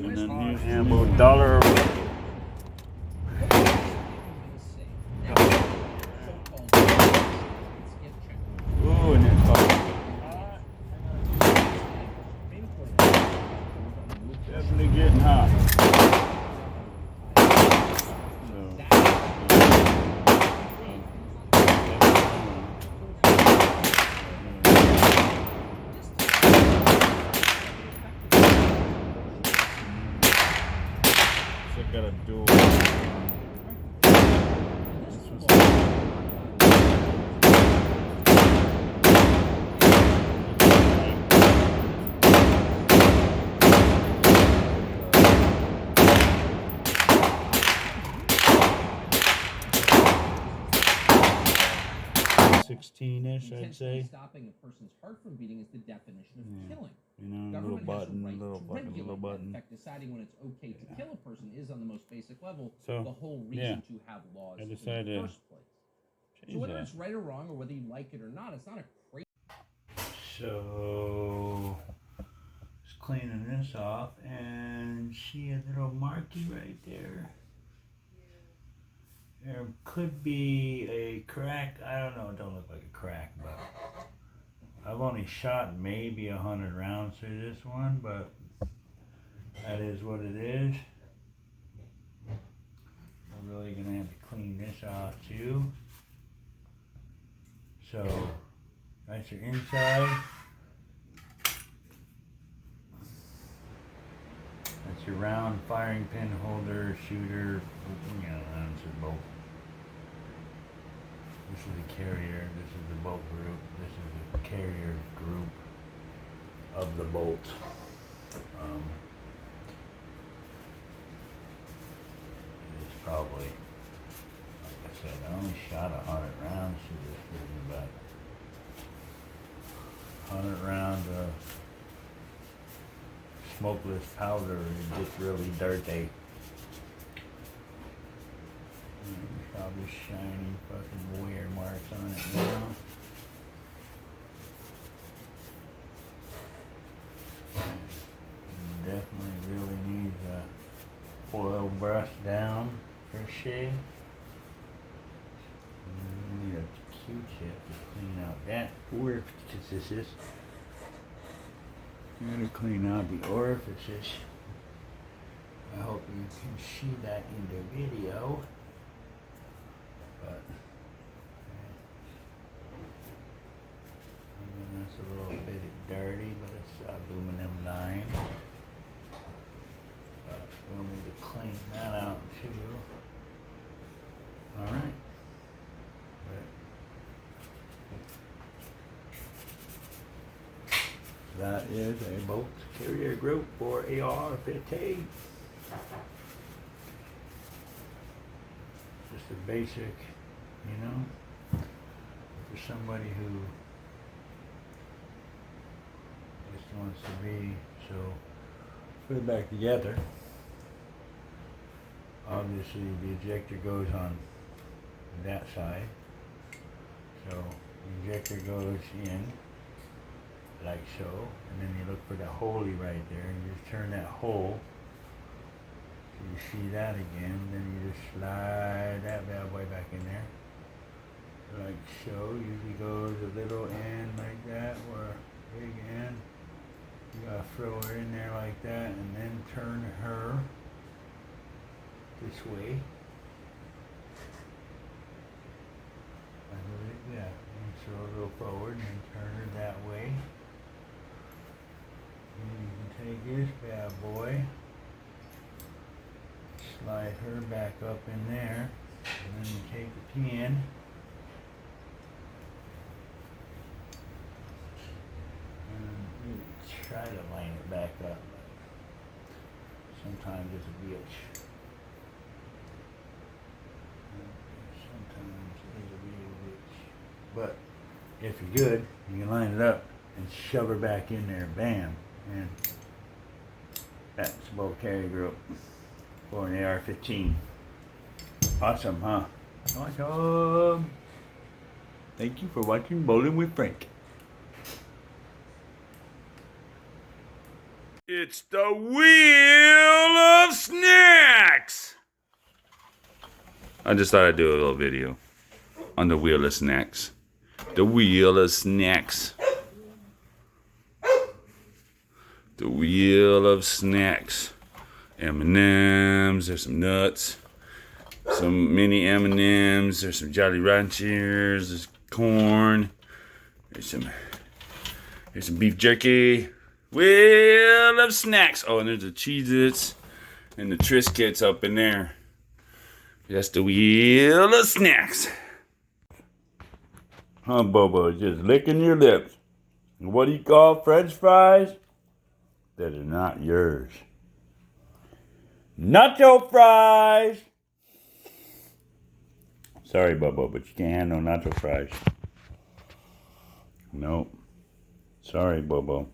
And then here's Ammo dollar. Ooh, and it's hot. Definitely getting hot. So I got a dual. Ish, I'd say. Stopping a person's heart from beating is the definition of killing. You know, little button, little button. In fact, deciding when it's okay to kill a person is on the most basic level So, the whole reason to have laws I in the decided first place. So whether it's right or wrong, or whether you like it or not, it's not a crazy. So, just cleaning this off, and see a little marky right there. There could be a crack. I don't know. It don't look like a crack, but I've only shot maybe 100 rounds through this one, but that is what it is. I'm really gonna have to clean this off too. So that's your inside. That's your round firing pin holder, shooter, rounds are both. This is the carrier, this is the bolt group, this is the carrier group of the bolt. It's probably, like I said, I only shot 100 rounds through this thing, about 100 rounds of smokeless powder. It gets really dirty. There's probably shiny fucking wear marks on it now. Definitely really needs a oil brush down for shade. Need a Q-tip to clean out that orifices. I'm going to clean out the orifices. I hope you can see that in the video. But that's a little bit dirty, but it's aluminum lined. But we'll need to clean that out too. Alright. That is a bolt carrier group for AR-15. Just a basic, for somebody who just wants to be. So put it back together. Obviously the ejector goes on that side. So the ejector goes in like so, and then you look for the holey right there, and you just turn that hole. So you see that again, then you just slide that bad boy back in there. Like so, usually goes a little end like that, or a big end. You gotta throw her in there like that, and then turn her this way. Yeah, and throw a little forward and then turn her that way. And you can take this bad boy, slide her back up in there, and then you take the pin, and you try to line it back up. Sometimes it's a bitch. Sometimes it's a real bitch. But if you're good, you can line it up and shove her back in there, bam. And that's the bolt carrier group for an AR-15. Awesome, huh? Awesome. Thank you for watching Bowling with Frank. It's the Wheel of Snacks! I just thought I'd do a little video on the Wheel of Snacks. The Wheel of Snacks. The Wheel of Snacks. M&M's, there's some nuts. Some mini M&M's, there's some Jolly Ranchers, there's corn. There's some beef jerky. Wheel of Snacks. Oh, and there's the Cheez-Its and the Triscuits up in there. That's the Wheel of Snacks. Huh, Bobo? Just licking your lips. What do you call French fries? That are not yours. Nacho fries! Sorry, Bobo, but you can't handle nacho fries. Nope. Sorry, Bobo.